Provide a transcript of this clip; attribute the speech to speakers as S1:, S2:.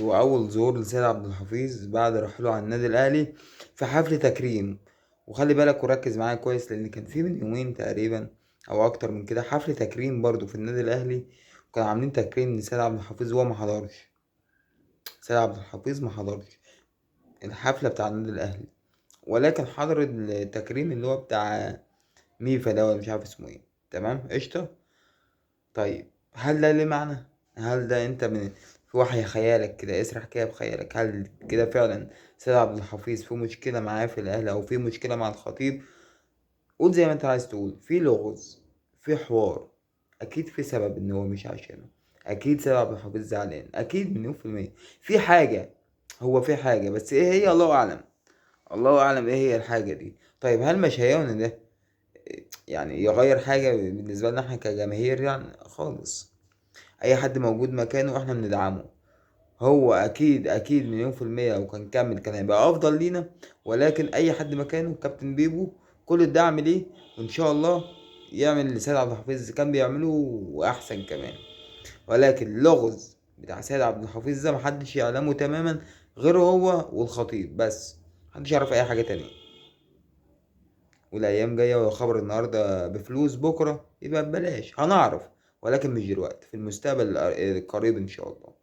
S1: وأول ظهور لسيد عبد الحفيظ بعد رحيله عن النادي الأهلي في حفل تكريم. وخلي بالك وركز معايا كويس، لأن كان في من يومين تقريبا أو أكتر من كده حفل تكريم برضو في النادي الأهلي، وكانوا عاملين تكريم لسيد عبد الحفيظ وهو ما حضرش. سيد عبد الحفيظ ما حضرش الحفلة بتاع النادي الأهلي، ولكن حضر التكريم اللي هو بتاع ميفا ده ولا مش عارف اسمه ايه. تمام قشطة. طيب هل ده ليه معنى؟ هل ده انت من في وحي خيالك كده، اسرح كده بخيالك، هل كده فعلا سيد عبد الحفيظ في مشكلة معاه في الأهلي أو في مشكلة مع الخطيب؟ قول زي ما انت عايز تقول، في لغز، في حوار، أكيد في سبب إن هو مش عشانه، أكيد سيد عبد الحفيظ زعلان، أكيد مليون في المية في حاجة. هو في حاجة، بس ايه هي الله أعلم. الله أعلم ايه هي الحاجة دي. طيب هل مش هيون ده يعني يغير حاجة بالنسبة لنا احنا كجماهير؟ يعني خالص. اي حد موجود مكانه واحنا بندعمه. هو اكيد اكيد مليون في المية لو كان كمل كان هيبقى افضل لينا، ولكن اي حد مكانه كابتن بيبو كل الدعم ليه، وان شاء الله يعمل اللي سيد عبد الحفيظ كان بيعمله واحسن كمان. ولكن اللغز بتاع سيد عبد الحفيظ ده محدش يعلمه تماما غيره هو والخطيب بس، محدش يعرف اي حاجة تانية. والايام جايه، والخبر النهارده بفلوس بكره يبقى ببلاش، هنعرف. ولكن مش دلوقتي، في المستقبل القريب ان شاء الله.